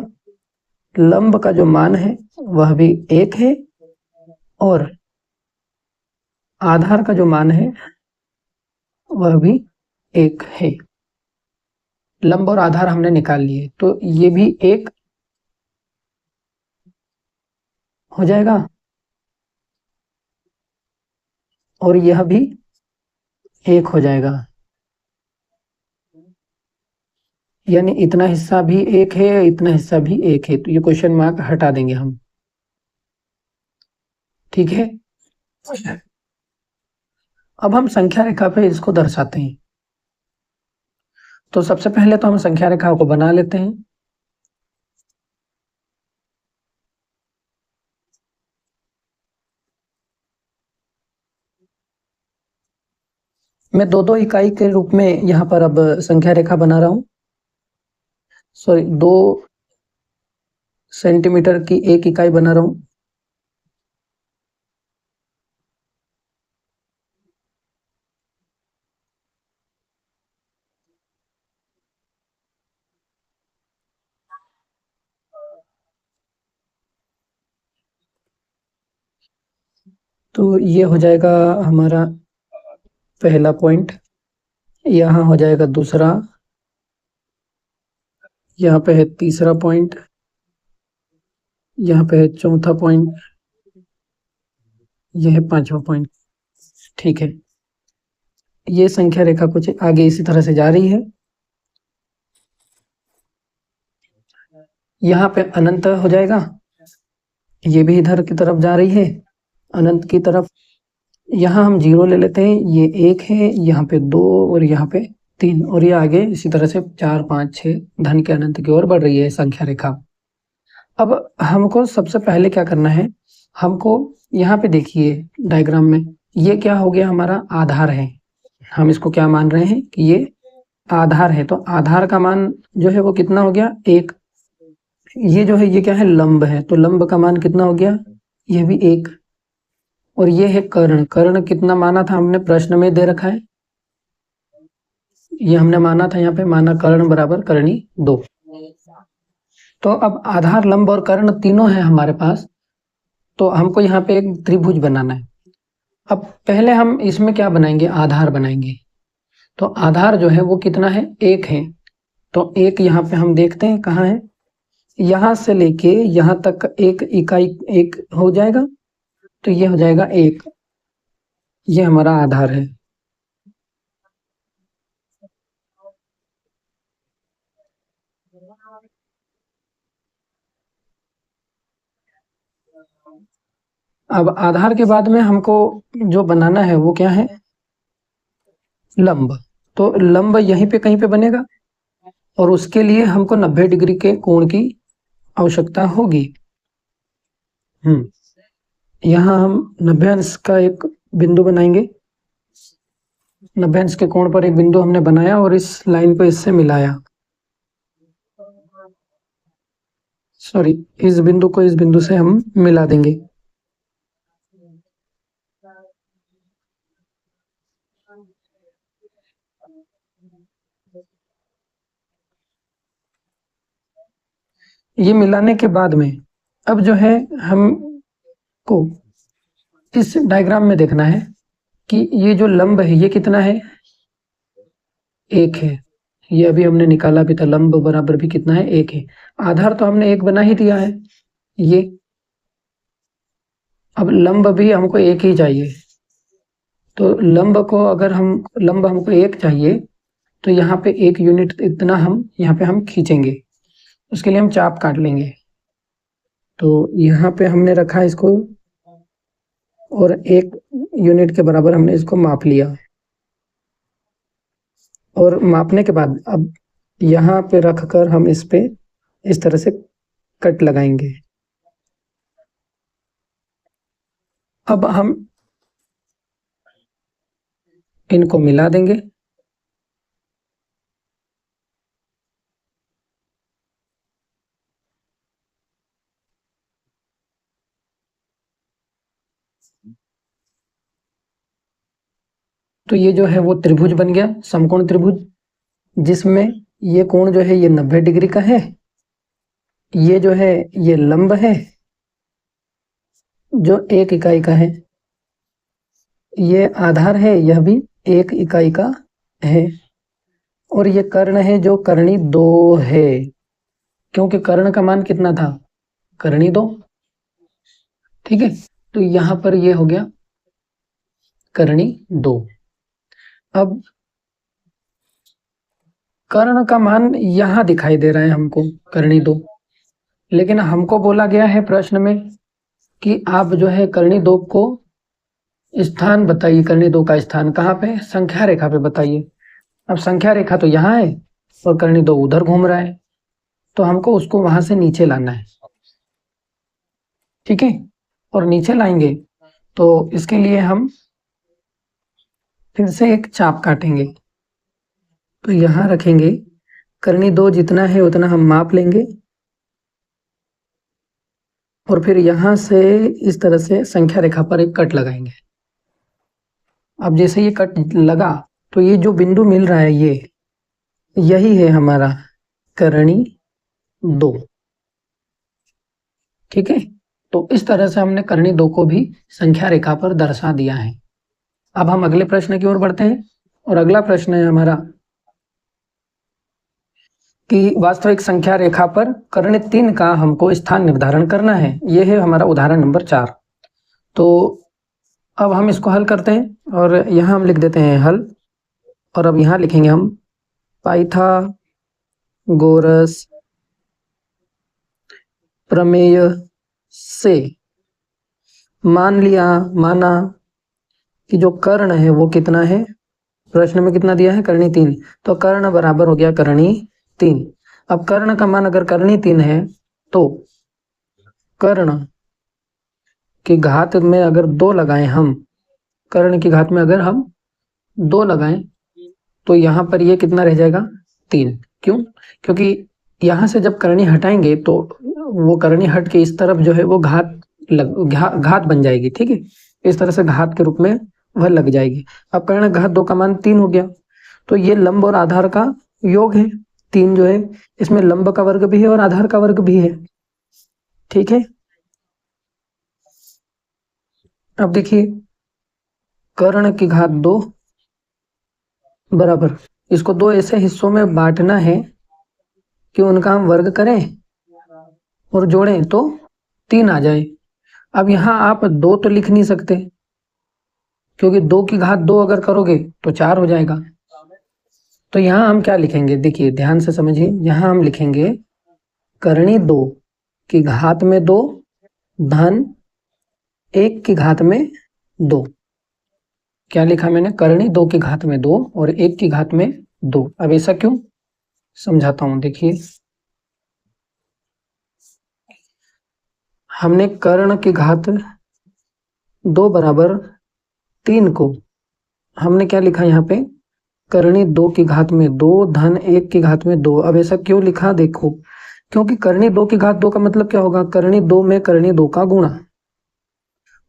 लंब का जो मान है वह भी 1 है और आधार का जो मान है वह भी 1 है। लंब और आधार हमने निकाल लिए, तो ये भी 1 हो जाएगा और यह भी 1 हो जाएगा, यानी इतना हिस्सा भी 1 है, इतना हिस्सा भी 1 है। तो ये क्वेश्चन मार्क हटा देंगे हम। ठीक है, अब हम संख्या रेखा पे इसको दर्शाते हैं। तो सबसे पहले तो हम संख्या रेखा को बना लेते हैं। मैं 2-2 इकाई के रूप में यहाँ पर अब संख्या रेखा बना रहा हूँ। सॉरी, 2 सेंटीमीटर की एक इकाई बना रहा हूँ। तो ये हो जाएगा हमारा पहला पॉइंट, यहाँ हो जाएगा दूसरा, यहाँ पे है तीसरा पॉइंट, यहाँ पे है चौथा पॉइंट, यह है 5वां पॉइंट। ठीक है, ये संख्या रेखा कुछ आगे इसी तरह से जा रही है। यहाँ पे अनंत हो जाएगा, ये भी इधर की तरफ जा रही है अनंत की तरफ। यहाँ हम 0 ले लेते हैं, ये 1 है, यहाँ पे 2 और यहाँ पे 3 और ये आगे इसी तरह से 4, 5, 6 धन के अनंत की ओर बढ़ रही है संख्या रेखा। अब हमको सबसे पहले क्या करना है, हमको यहाँ पे देखिए डायग्राम में ये क्या हो गया, हमारा आधार है। हम इसको क्या मान रहे हैं कि ये आधार है, तो आधार का मान जो है वो कितना हो गया, 1। ये जो है ये क्या है, लंब है, तो लंब का मान कितना हो गया, ये भी 1। और ये है कर्ण, कर्ण कितना माना था हमने, प्रश्न में दे रखा है, ये हमने माना था, यहाँ पे माना कर्ण बराबर करणी 2। तो अब आधार, लंब और कर्ण तीनों है हमारे पास, तो हमको यहाँ पे एक त्रिभुज बनाना है। अब पहले हम इसमें क्या बनाएंगे, आधार बनाएंगे। तो आधार जो है वो कितना है, 1 है। तो 1 यहाँ पे हम देखते हैं कहाँ है, यहाँ से लेके यहाँ तक एक इकाई 1 हो जाएगा, तो ये हो जाएगा 1, ये हमारा आधार है। अब आधार के बाद में हमको जो बनाना है वो क्या है, लंब। तो लंब यहीं पे कहीं पे बनेगा, और उसके लिए हमको 90 डिग्री के कोण की आवश्यकता होगी। यहाँ हम 90 अंश का एक बिंदु बनाएंगे, 90 अंश के कोण पर एक बिंदु हमने बनाया और इस लाइन को इससे मिलाया, सॉरी, इस बिंदु को इस बिंदु से हम मिला देंगे। ये मिलाने के बाद में अब जो है हमको इस डायग्राम में देखना है कि ये जो लंब है ये कितना है, 1 है। ये अभी हमने निकाला भी था, लंब बराबर भी कितना है, 1 है। आधार तो हमने 1 बना ही दिया है ये। अब लंब भी हमको 1 ही चाहिए, तो लंब हमको 1 चाहिए, तो यहाँ पे 1 यूनिट इतना हम यहाँ पे हम खींचेंगे। उसके लिए हम चाप काट लेंगे। तो यहाँ पे हमने रखा इसको, और 1 यूनिट के बराबर हमने इसको माप लिया। और मापने के बाद अब यहाँ पे रखकर हम इस पे इस तरह से कट लगाएंगे। अब हम इनको मिला देंगे। तो ये जो है वो त्रिभुज बन गया, समकोण त्रिभुज, जिसमें ये कोण जो है ये 90 डिग्री का है, ये जो है ये लंब है जो 1 इकाई का है, ये आधार है, यह भी 1 इकाई का है, और ये कर्ण है जो करणी 2 है, क्योंकि कर्ण का मान कितना था, करणी 2। ठीक है, तो यहां पर ये हो गया करणी 2। अब कर्ण का मान यहां दिखाई दे रहा है हमको, करणी 2, लेकिन हमको बोला गया है प्रश्न में कि आप जो है करणी 2 को स्थान बताइए, करणी 2 का स्थान कहाँ पे, संख्या रेखा पे बताइए। अब संख्या रेखा तो यहाँ है और करणी 2 उधर घूम रहा है, तो हमको उसको वहां से नीचे लाना है। ठीक है, और नीचे लाएंगे तो इसके लिए हम फिर से एक चाप काटेंगे। तो यहाँ रखेंगे, करणी 2 जितना है उतना हम माप लेंगे, और फिर यहाँ से इस तरह से संख्या रेखा पर एक कट लगाएंगे। अब जैसे ये कट लगा तो ये जो बिंदु मिल रहा है ये यही है हमारा करणी 2। ठीक है, तो इस तरह से हमने करणी 2 को भी संख्या रेखा पर दर्शा दिया है। अब हम अगले प्रश्न की ओर बढ़ते हैं, और अगला प्रश्न है हमारा कि वास्तविक संख्या रेखा पर कर्ण 3 का हमको स्थान निर्धारण करना है। यह है हमारा उदाहरण नंबर 4। तो अब हम इसको हल करते हैं, और यहाँ हम लिख देते हैं हल, और अब यहाँ लिखेंगे हम पाइथागोरस प्रमेय से माना कि जो कर्ण है वो कितना है, प्रश्न में कितना दिया है, करणी 3, तो कर्ण बराबर हो गया करणी 3। अब कर्ण का मान अगर करणी 3 है तो कर्ण की घात में अगर 2 लगाएं हम, कर्ण की घात में अगर हम 2 लगाएं तो यहाँ पर ये कितना रह जाएगा 3। क्यों? क्योंकि यहाँ से जब करणी हटाएंगे तो वो करणी हट के इस तरफ जो है वो घात बन जाएगी। ठीक है, इस तरह से घात के रूप में वह लग जाएगी। अब कर्ण घात 2 का मान 3 हो गया, तो ये लंब और आधार का योग है। 3 जो है इसमें लंब का वर्ग भी है और आधार का वर्ग भी है। ठीक है, अब देखिए कर्ण की घात 2 बराबर, इसको 2 ऐसे हिस्सों में बांटना है कि उनका हम वर्ग करें और जोड़ें तो 3 आ जाए। अब यहाँ आप 2 तो लिख नहीं सकते, क्योंकि 2 की घात 2 अगर करोगे तो 4 हो जाएगा। तो यहाँ हम क्या लिखेंगे, देखिए ध्यान से समझिए, यहाँ हम लिखेंगे करणी 2 की घात में 2 धन 1 की घात में 2। क्या लिखा मैंने, करणी 2 की घात में 2 और 1 की घात में 2। अब ऐसा क्यों, समझाता हूं। देखिए हमने कर्ण की घात 2 बराबर 3 को हमने क्या लिखा यहाँ पे, करणी 2 की घात में 2 धन 1 की घात में 2। अब ऐसा क्यों लिखा, देखो क्योंकि करणी 2 की घात 2 का मतलब क्या होगा, करणी 2 में करणी 2 का गुणा,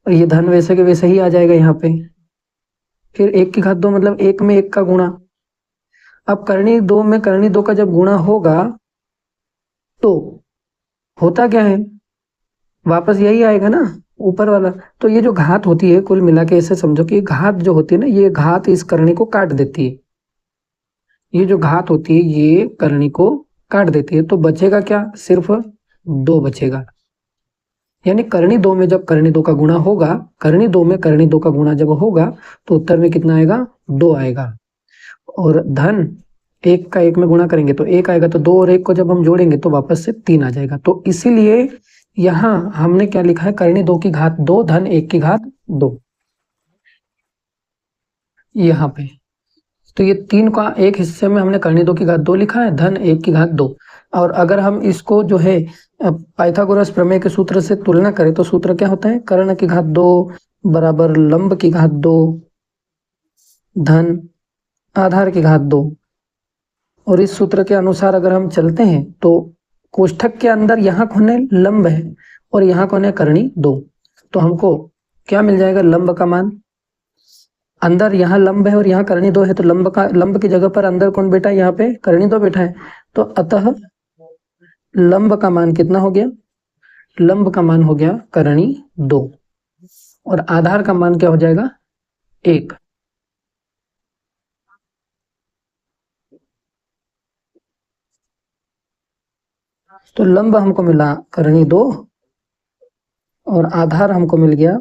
और ये धन वैसे के वैसे ही आ जाएगा यहाँ पे। फिर 1 की घात 2 मतलब 1 में 1 का गुणा। अब करणी 2 में करणी 2 का जब गुणा होगा तो होता क्या है, वापस यही आएगा ना, ऊपर वाला। तो ये जो घात होती है कुल मिला के ऐसे समझो कि घात जो होती है ना, ये घात इस करणी को काट देती है। ये जो घात होती है ये करणी को काट देती है, तो बचेगा क्या, सिर्फ 2 बचेगा। यानी करणी 2 में जब करणी 2 का गुणा होगा, करणी 2 में करणी 2 का गुणा जब होगा तो उत्तर में कितना आएगा, 2 आएगा। और धन 1 का 1 में गुणा करेंगे तो 1 आएगा, तो 2 और 1 को जब हम जोड़ेंगे तो वापस से 3 आ जाएगा। तो इसीलिए यहाँ हमने क्या लिखा है, करणी 2 की घात 2 धन 1 की घात 2 यहाँ पे। तो ये 3 का एक हिस्से में हमने करणी 2 की घात 2 लिखा है, धन 1 की घात 2। और अगर हम इसको जो है पाइथागोरस प्रमेय के सूत्र से तुलना करें तो सूत्र क्या होता है, कर्ण की घात 2 बराबर लंब की घात 2 धन आधार की घात 2। और इस सूत्र के अनुसार अगर हम चलते हैं तो कोष्ठक के अंदर यहाँ कौन है, लंब है, और यहाँ कौन है, करणी 2। तो हमको क्या मिल जाएगा, लंब का मान। अंदर यहाँ लंब है और यहाँ करणी 2 है, तो लंब की जगह पर अंदर कौन बैठा है, यहाँ पे करणी 2 बैठा है। तो अतः लंब का मान कितना हो गया, लंब का मान हो गया करणी 2, और आधार का मान क्या हो जाएगा, 1। तो लंब हमको मिला करणी 2 और आधार हमको मिल गया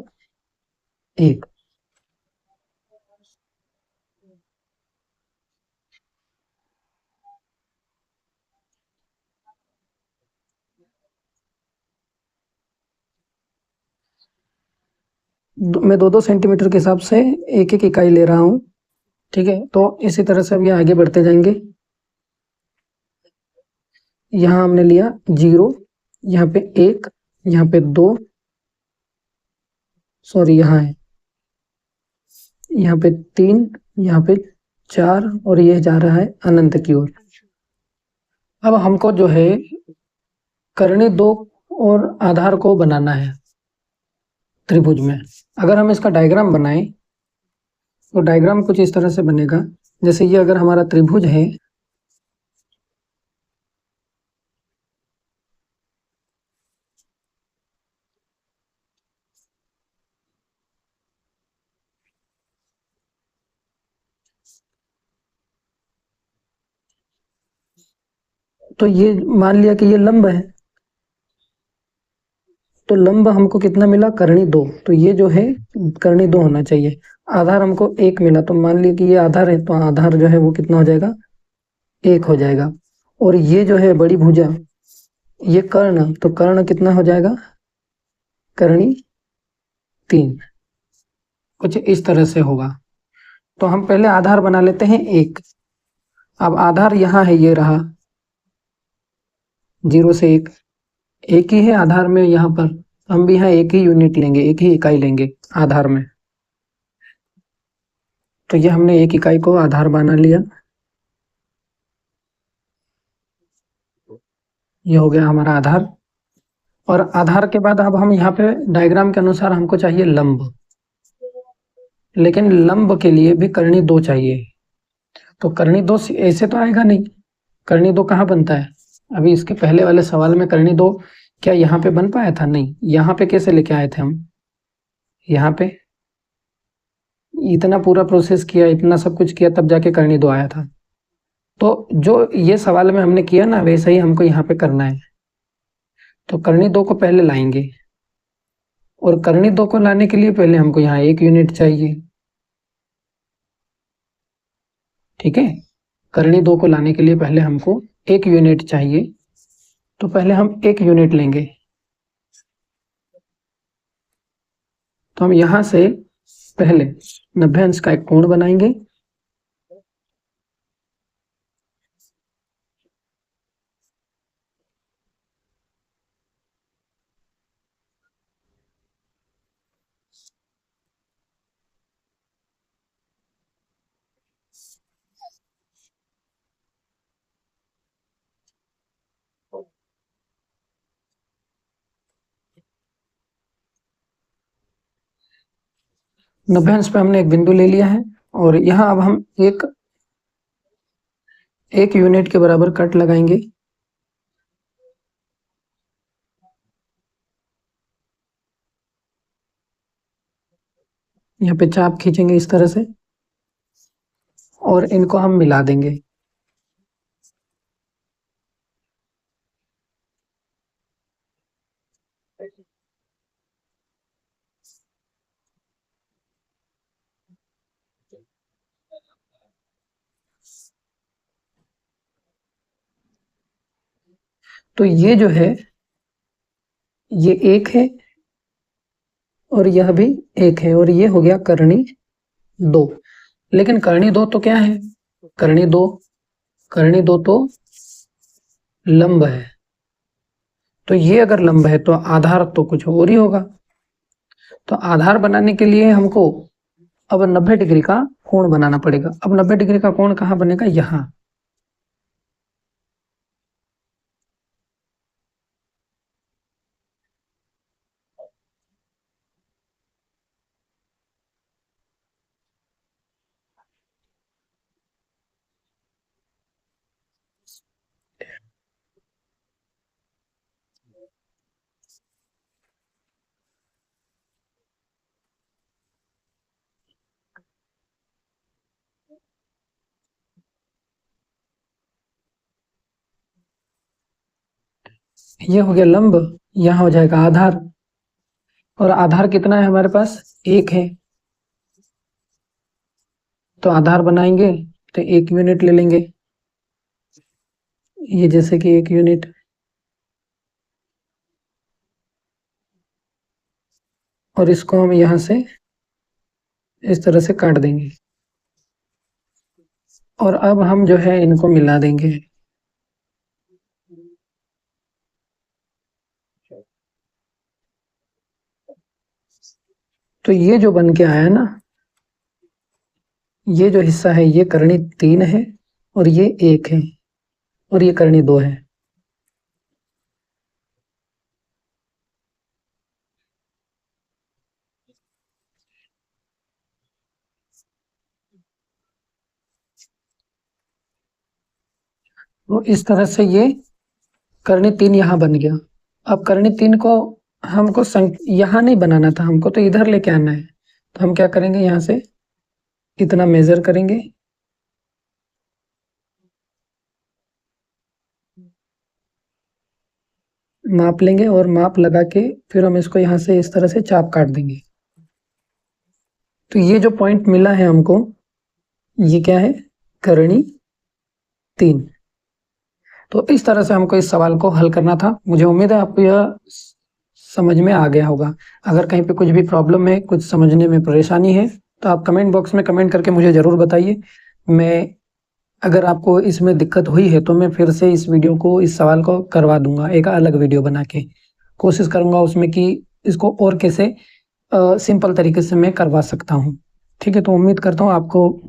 1। मैं 2-2 सेंटीमीटर के हिसाब से एक एक इकाई ले रहा हूं। ठीक है, तो इसी तरह से अब ये आगे बढ़ते जाएंगे। यहाँ हमने लिया 0, यहाँ पे 1, यहाँ पे 2, सॉरी यहाँ है, यहाँ पे 3, यहाँ पे 4, और ये जा रहा है अनंत की ओर। अब हमको जो है करणी 2 और आधार को बनाना है त्रिभुज में। अगर हम इसका डायग्राम बनाएं तो डायग्राम कुछ इस तरह से बनेगा, जैसे ये अगर हमारा त्रिभुज है, तो ये मान लिया कि ये लंब है, तो लंब हमको कितना मिला, करणी 2। तो ये जो है करणी 2 होना चाहिए। आधार हमको 1 मिला, तो मान लिया कि ये आधार है, तो आधार जो है वो कितना हो जाएगा, 1 हो जाएगा। और ये जो है बड़ी भुजा, ये कर्ण, तो कर्ण कितना हो जाएगा, करणी 3। कुछ इस तरह से होगा। तो हम पहले आधार बना लेते हैं 1। अब आधार यहाँ है, ये रहा 0 से 1, 1 ही है आधार में यहाँ पर, हम भी यहाँ एक ही यूनिट लेंगे, एक ही इकाई लेंगे आधार में। तो ये हमने एक इकाई को आधार बना लिया। ये हो गया हमारा आधार। और आधार के बाद अब हम यहाँ पे डायग्राम के अनुसार हमको चाहिए लंब, लेकिन लंब के लिए भी करनी दो चाहिए। तो करनी दो ऐसे तो आएगा नहीं, करनी दो कहाँ बनता है? अभी इसके पहले वाले सवाल में करनी दो क्या यहाँ पे बन पाया था? नहीं। यहाँ पे कैसे लेके आए थे हम? यहाँ पे इतना पूरा प्रोसेस किया, इतना सब कुछ किया, तब जाके करनी दो आया था। तो जो ये सवाल में हमने किया ना, वैसे ही हमको यहाँ पे करना है। तो करनी दो को पहले लाएंगे, और करनी दो को लाने के लिए पहले हमको यहाँ एक यूनिट चाहिए। ठीक है, करनी दो को लाने के लिए पहले हमको एक यूनिट चाहिए। तो पहले हम एक यूनिट लेंगे। तो हम यहाँ से पहले 90 अंश का एक कोण बनाएंगे। नब्बे अंश पे हमने एक बिंदु ले लिया है, और यहाँ अब हम एक यूनिट के बराबर कट लगाएंगे। यहाँ पे चाप खींचेंगे इस तरह से, और इनको हम मिला देंगे। तो ये जो है, ये एक है, और यह भी एक है, और ये हो गया करनी दो। लेकिन करनी दो तो क्या है? करनी दो तो लंब है। तो ये अगर लंब है तो आधार तो कुछ और ही होगा। तो आधार बनाने के लिए हमको अब 90 डिग्री का कोण बनाना पड़ेगा। अब 90 डिग्री का कोण कहाँ बनेगा? यहाँ। ये हो गया लंब, यहाँ हो जाएगा आधार। और आधार कितना है हमारे पास? एक है। तो आधार बनाएंगे तो एक यूनिट ले लेंगे, ये जैसे कि एक यूनिट। और इसको हम यहाँ से इस तरह से काट देंगे, और अब हम जो है इनको मिला देंगे। तो ये जो बन के आया ना, ये जो हिस्सा है, ये करनी 3 है, और ये 1 है, और ये करनी 2 है। तो इस तरह से ये करनी 3 यहाँ बन गया। अब करनी 3 को हमको यहाँ नहीं बनाना था, हमको तो इधर लेके आना है। तो हम क्या करेंगे, यहाँ से इतना मेजर करेंगे, माप लेंगे, और माप लगा के फिर हम इसको यहाँ से इस तरह से चाप काट देंगे। तो ये जो पॉइंट मिला है हमको, ये क्या है? करनी 3। तो इस तरह से हमको इस सवाल को हल करना था। मुझे उम्मीद है आपको यह समझ में आ गया होगा। अगर कहीं पे कुछ भी प्रॉब्लम है, कुछ समझने में परेशानी है, तो आप कमेंट बॉक्स में कमेंट करके मुझे ज़रूर बताइए। मैं अगर आपको इसमें दिक्कत हुई है तो मैं फिर से इस वीडियो को, इस सवाल को करवा दूंगा, एक अलग वीडियो बना के। कोशिश करूंगा उसमें कि इसको और कैसे सिंपल तरीके से मैं करवा सकता हूँ। ठीक है, तो उम्मीद करता हूँ आपको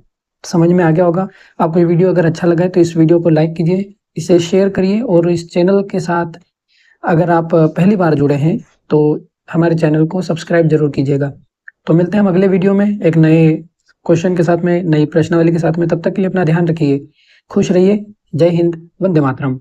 समझ में आ गया होगा। आपको ये वीडियो अगर अच्छा लगा है तो इस वीडियो को लाइक कीजिए, इसे शेयर करिए, और इस चैनल के साथ अगर आप पहली बार जुड़े हैं तो हमारे चैनल को सब्सक्राइब जरूर कीजिएगा। तो मिलते हैं हम अगले वीडियो में एक नए क्वेश्चन के साथ में, नई प्रश्नावली के साथ में। तब तक के लिए अपना ध्यान रखिए, खुश रहिए। जय हिंद, वंदे मातरम।